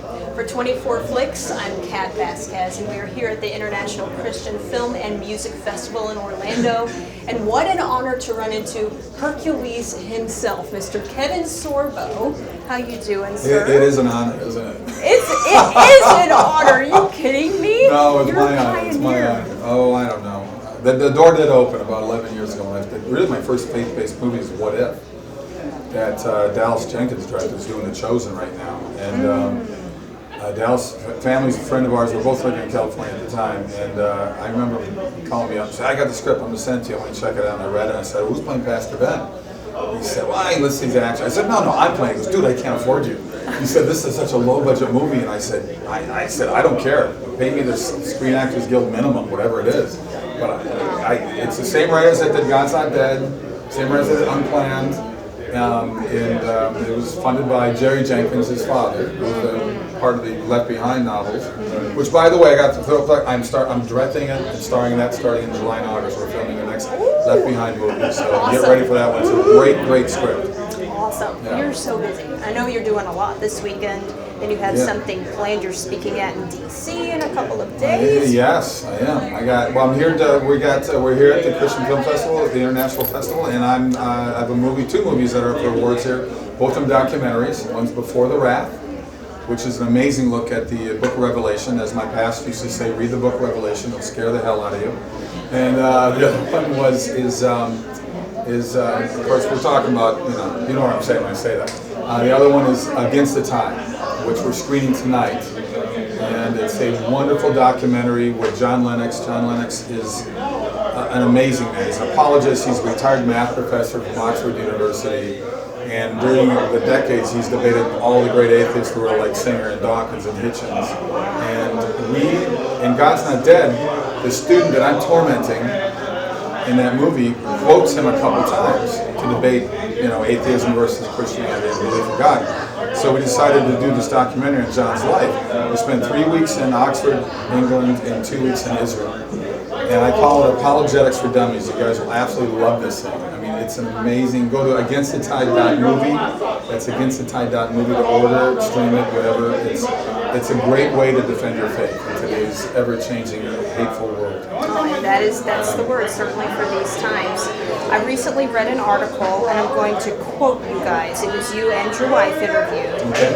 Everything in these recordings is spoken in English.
For 24 Flix, I'm Kat Vasquez, and we are here at the International Christian Film and Music Festival in Orlando. And what an honor to run into Hercules himself, Mr. Kevin Sorbo. How you doing, sir? It is an honor, isn't it? It is an honor. Are you kidding me? No, it's You're my honor. It's my honor. Oh, I don't know. The door did open about 11 years ago. Really, my first faith-based movie is What If, that Dallas Jenkins director is doing The Chosen right now. And Dallas family's a friend of ours. We're both living in California at the time. And I remember him calling me up and said, I got the script. I'm going to send it to you. I want to check it out. And I read it. And I said, who's playing Pastor Ben? He said, well, I enlisted these actors. I said, no, I'm playing. He goes, dude, I can't afford you. He said, this is such a low-budget movie. And I said, I don't care. Pay me the Screen Actors Guild minimum, whatever it is. But it's the same writers that did God's Not Dead, same writers that did Unplanned. It was funded by Jerry Jenkins, his father, who was part of the Left Behind novels. Which, by the way, I got to throw. I'm directing it and starring in that starting in July and August. We're filming the next Left Behind movie, so get ready for that one. It's a great script. Awesome. Yeah. You're so busy. I know you're doing a lot this weekend. Then you have something planned. You're speaking at in D.C. in a couple of days. Yes, I am. I'm here. We're here at the Christian Film Festival, the International Festival, and I have two movies that are up for awards here. Both of them documentaries. One's Before the Wrath, which is an amazing look at the Book of Revelation. As my pastor used to say, read the Book of Revelation; it'll scare the hell out of you. And the other one is of course we're talking about you know what I'm saying when I say that. The other one is Against the Time, which we're screening tonight, and it's a wonderful documentary with John Lennox. John Lennox is an amazing man. He's an apologist. He's a retired math professor from Oxford University, and during the decades he's debated all the great atheists who are like Singer and Dawkins and Hitchens. And in God's Not Dead, the student that I'm tormenting in that movie quotes him a couple times to debate, atheism versus Christianity and belief in God. So we decided to do this documentary on John's life. We spent 3 weeks in Oxford, England, and 2 weeks in Israel. And I call it Apologetics for Dummies. You guys will absolutely love this thing. I mean, it's an amazing. Go to againstthetide.movie. That's againstthetide.movie to order, stream it, whatever. It's a great way to defend your faith in today's ever-changing, hateful world. That's the word, certainly for these times. I recently read an article, and I'm going to quote you guys. It was you and your wife interviewed. Okay.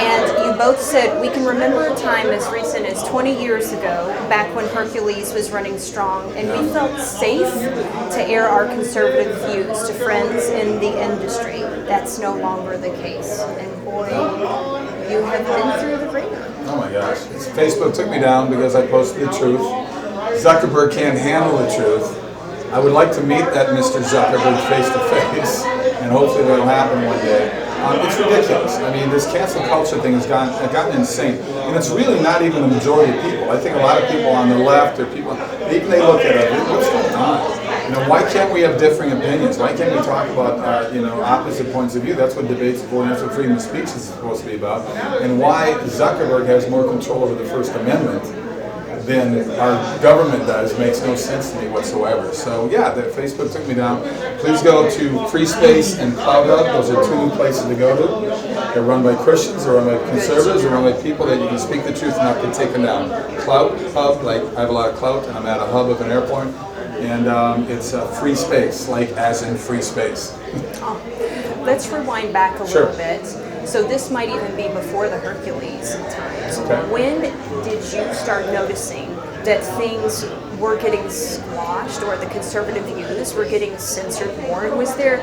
And you both said, we can remember a time as recent as 20 years ago, back when Hercules was running strong, and we felt safe to air our conservative views to friends in the industry. That's no longer the case. And boy, you have been through the ringer. Oh my gosh. Facebook took me down because I posted the truth. Zuckerberg can't handle the truth. I would like to meet that Mr. Zuckerberg face to face, and hopefully that'll happen one day. It's ridiculous. I mean, this cancel culture thing has gotten insane, and it's really not even the majority of people. I think a lot of people on the left, or people, even they look at it, what's going on? Why can't we have differing opinions? Why can't we talk about opposite points of view? That's what debates for. That's what freedom of speech is supposed to be about. And why Zuckerberg has more control over the First Amendment than our government does makes no sense to me whatsoever. So yeah, that Facebook took me down. Please go to Free Space and Cloud Hub. Those are two new places to go to. They're run by Christians, they're run by conservatives, they're run by people that you can speak the truth and not get taken down. Cloud Hub, like I have a lot of clout, and I'm at a hub of an airport, and it's a free space, like as in free space. Let's rewind back a little bit. So this might even be before the Hercules times. Okay. When did you start noticing that things were getting squashed, or the conservative views were getting censored more? And was there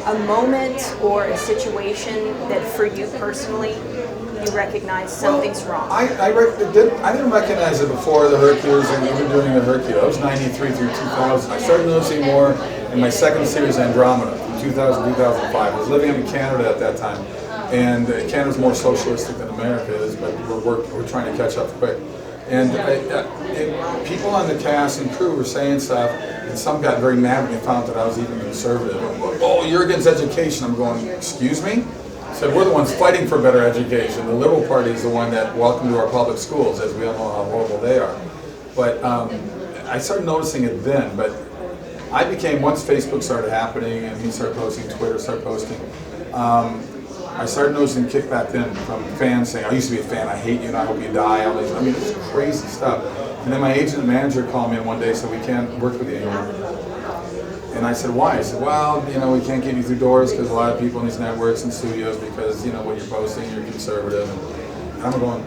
a moment or a situation that for you personally you recognized something's wrong? I didn't recognize it before the Hercules, and even during the Hercules. That was 93 through 2000. I started noticing more in my second series, Andromeda, from 2000 to 2005. I was living in Canada at that time. And Canada's more socialistic than America is, but we're trying to catch up quick. And people on the cast and crew were saying stuff, and some got very mad when they found out that I was even conservative. Oh, you're against education. I'm going, excuse me? So we're the ones fighting for better education. The Liberal Party is the one that welcomed to our public schools, as we all know how horrible they are. But I started noticing it then, but I became, once Facebook started happening and he started posting, Twitter started posting, I started noticing kickback then from fans saying, I used to be a fan, I hate you and I hope you die. All these, I mean, it's crazy stuff. And then my agent and manager called me in one day and said, we can't work with you anymore. And I said, why? I said, well, you know, we can't get you through doors because a lot of people in these networks and studios, because, you know, what you're posting, you're conservative. And I'm going,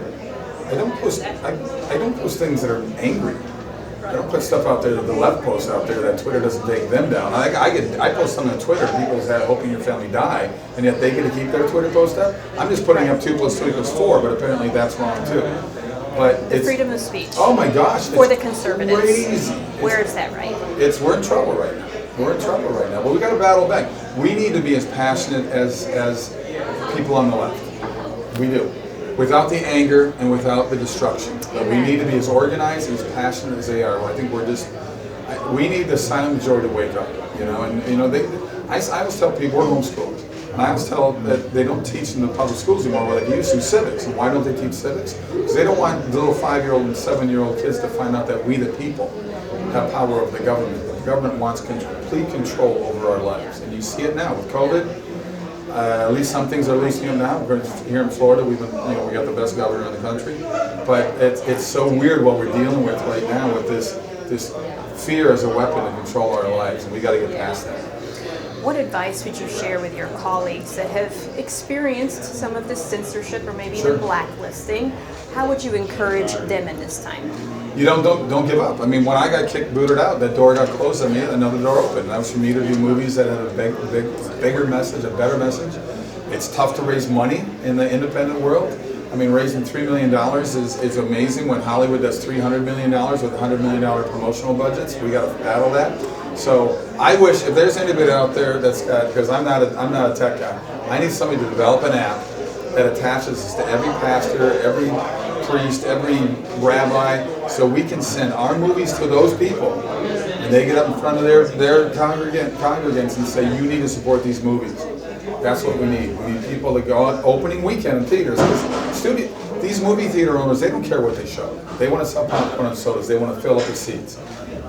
I don't post things that are angry. I don't put stuff out there that the left posts out there that Twitter doesn't take them down. I post something on Twitter, people say, hoping your family die, and yet they get to keep their Twitter post up. I'm just putting up 2 + 2 = 4, but apparently that's wrong too. But the freedom of speech. Oh my gosh. For the conservatives. Crazy. Where is that right? We're in trouble right now. We're in trouble right now. But we got to battle back. We need to be as passionate as people on the left. We do. Without the anger and without the destruction. But we need to be as organized and as passionate as they are. I think we need the silent majority to wake up. You know, and you know, I always tell people we're homeschoolers. And I always tell that they don't teach in the public schools anymore where they used to civics. And why don't they teach civics? Because they don't want little 5-year-old and 7-year-old kids to find out that we, the people, have power over the government. The government wants complete control over our lives. And you see it now with COVID. At least some things are loosening up now. Here in Florida, we got the best governor in the country. But it's so weird what we're dealing with right now with this fear as a weapon to control our lives. And we got to get past that. What advice would you share with your colleagues that have experienced some of this censorship or maybe even blacklisting? How would you encourage them in this time? You don't give up. I mean, when I got booted out, that door got closed on me, another door opened. And that was for me to do movies that had a bigger message, a better message. It's tough to raise money in the independent world. I mean, raising $3 million is amazing when Hollywood does $300 million with $100 million promotional budgets. We got to battle that. So I wish, if there's anybody out there that's got, because I'm not a tech guy, I need somebody to develop an app that attaches us to every pastor, every priest, every rabbi, so we can send our movies to those people, and they get up in front of their congregants and say, you need to support these movies. That's what we need. We need people to go on opening weekend in theaters. These movie theater owners, they don't care what they show. They want to sell popcorn and sodas. They want to fill up the seats.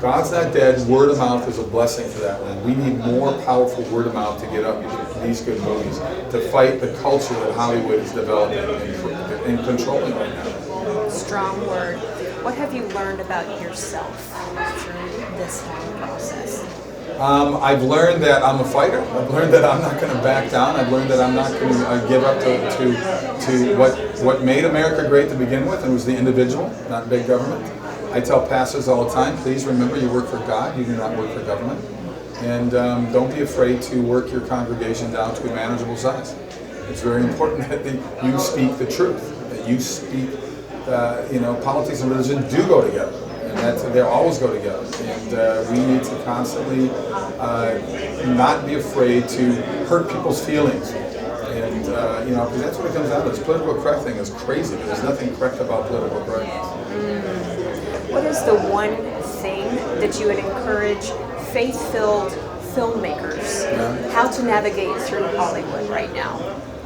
God's not dead. Word of mouth is a blessing for that one. We need more powerful word of mouth to get up these good movies, to fight the culture that Hollywood is developing and controlling right now. Strong word. What have you learned about yourself through this whole process? I've learned that I'm a fighter. I've learned that I'm not going to back down. I've learned that I'm not going to give up to what made America great to begin with, and it was the individual, not big government. I tell pastors all the time, please remember you work for God, you do not work for government. And don't be afraid to work your congregation down to a manageable size. It's very important that you speak the truth, that you speak, politics and religion do go together. And they always go together. And we need to constantly not be afraid to hurt people's feelings. And, because that's what it comes down to. This political correct thing is crazy. There's nothing correct about political correctness. What is the one thing that you would encourage faith-filled filmmakers how to navigate through Hollywood right now?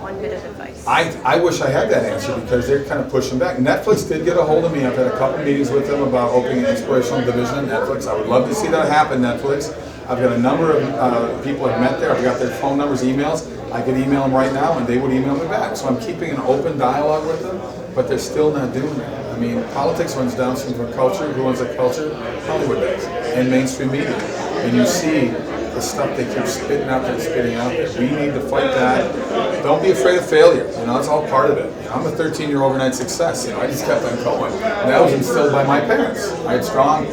One bit of advice. I wish I had that answer because they're kind of pushing back. Netflix did get a hold of me. I've had a couple meetings with them about opening an inspirational division on Netflix. I would love to see that happen, Netflix. I've got a number of people I've met there. I've got their phone numbers, emails. I could email them right now and they would email me back. So I'm keeping an open dialogue with them, but they're still not doing it. I mean, politics runs downstream from culture. Who runs the culture? Hollywood does. And mainstream media. And you see the stuff they keep spitting out there. We need to fight that. Don't be afraid of failure. That's all part of it. I'm a 13-year overnight success. I just kept on going. And that was instilled by my parents. I had strong,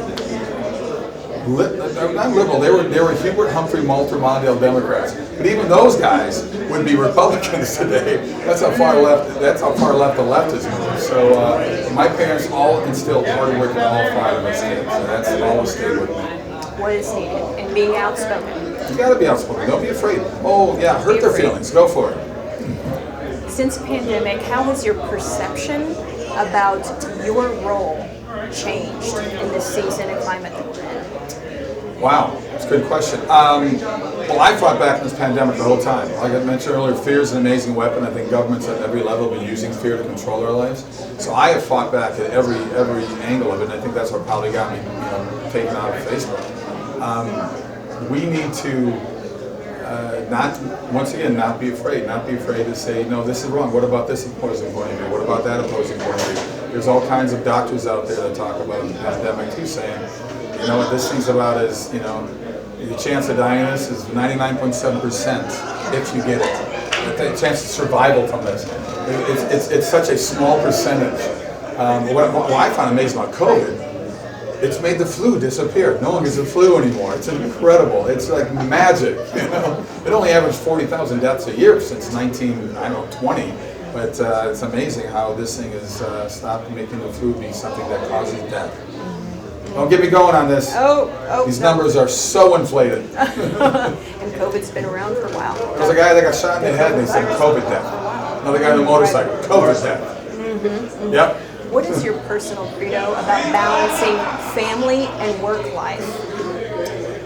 not liberal, they were Hubert Humphrey Moultrie Mondale Democrats. But even those guys would be Republicans today. That's how far left the left is moved. So my parents all instilled hard work in all 5 of us kids. And that's always stayed with me. What is needed? And being outspoken. You gotta be outspoken. Don't be afraid. Oh yeah, hurt their feelings. Go for it. Since pandemic, how has your perception about your role changed in this season and climate that we're in? Wow, that's a good question. Well, I fought back in this pandemic the whole time. Like I mentioned earlier, fear is an amazing weapon. I think governments at every level have been using fear to control our lives. So I have fought back at every angle of it, and I think that's what probably got me taken out of Facebook. We need to not, once again, not be afraid to say, no, this is wrong. What about this opposing point of view? What about that opposing point of view? There's all kinds of doctors out there that talk about the pandemic too, saying, you know what this thing's about is, you know, the chance of dying of this is 99.7% if you get it. The chance of survival from this. It's such a small percentage. What I find amazing about COVID, it's made the flu disappear. No one gets the flu anymore. It's incredible. It's like magic. You know, it only averaged 40,000 deaths a year since 20, but it's amazing how this thing has stopped making the flu be something that causes death. Don't get me going on this. These numbers are so inflated. And COVID's been around for a while. There's a guy that got shot in the head and they said COVID death. Another guy on a motorcycle, COVID death. Yep. What is your personal credo about balancing family and work life?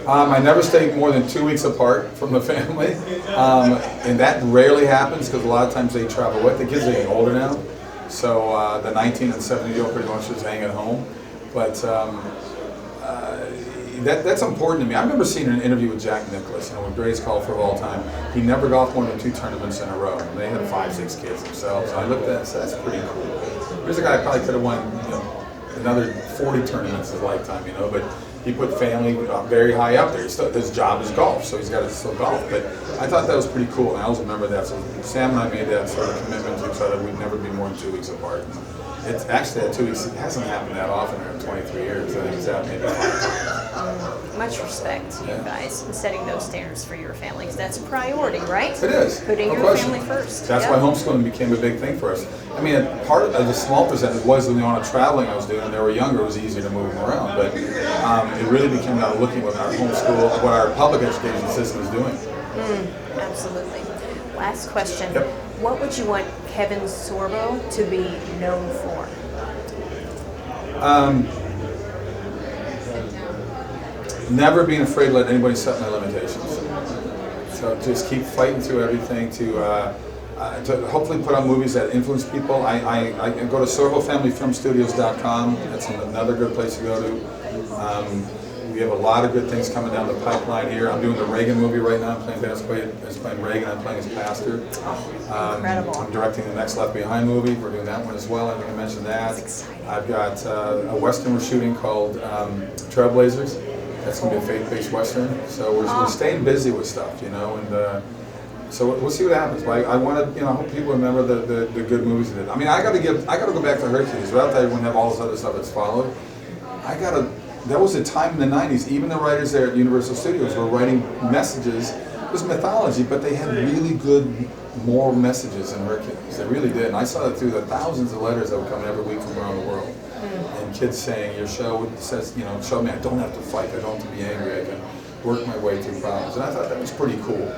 I never stay more than 2 weeks apart from the family, and that rarely happens because a lot of times they travel with. The kids are getting older now, so the 19 and 17-year-old pretty much just hang at home. But that's important to me. I remember seeing an interview with Jack Nicklaus, with greatest golfer of all time. He never golfed more than 2 tournaments in a row. And they had 5, 6 kids themselves. So I looked at it and said, that's pretty cool. Here's a guy who probably could have won another 40 tournaments in his lifetime, but he put family very high up there. His job is golf, so he's got to still golf. But I thought that was pretty cool, and I always remember that. So Sam and I made that sort of commitment to each other. We'd never be more than 2 weeks apart. It's actually at 2 weeks. It hasn't happened that often in 23 years. I think it's happened maybe 5 times. Much respect to you guys and setting those standards for your families. That's a priority, right? It is. Putting your family first. That's why homeschooling became a big thing for us. I mean, part of the small percentage was the amount of traveling I was doing. When they were younger, it was easier to move them around. But it really became about looking at our homeschool, what our public education system is doing. Absolutely. Last question. Yep. What would you want Kevin Sorbo to be known for? Never being afraid to let anybody set my limitations. So just keep fighting through everything to hopefully put on movies that influence people. I go to SorboFamilyFilmStudios.com. That's another good place to go to. We have a lot of good things coming down the pipeline here. I'm doing the Reagan movie right now. I'm playing Reagan. I'm playing his pastor. Incredible. I'm directing the next Left Behind movie. We're doing that one as well. I'm going to mention that. That's exciting. I've got a Western we're shooting called Trailblazers. That's going to be a faith-based Western. So we're staying busy with stuff, and so we'll see what happens. But I want to, I hope people remember the good movies that. I mean, I got to go back to Hercules. Without that, everyone have all this other stuff that's followed. There was a time in the 90s, even the writers there at Universal Studios were writing messages. It was mythology, but they had really good moral messages in Hercules. They really did. And I saw that through the thousands of letters that would come every week from around the world. And kids saying, your show says, show me I don't have to fight, I don't have to be angry, I can work my way through problems. And I thought that was pretty cool.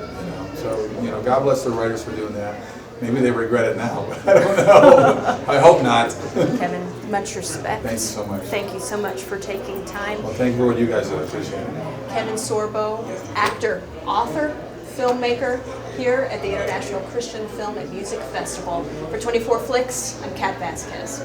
So, God bless the writers for doing that. Maybe they regret it now, but I don't know. I hope not. Kevin, much respect. Thank you so much. Thank you so much for taking time. Well, thank you for what you guys do. I appreciate it. Kevin Sorbo, actor, author, filmmaker, here at the International Christian Film and Music Festival. For 24 Flix, I'm Kat Vasquez.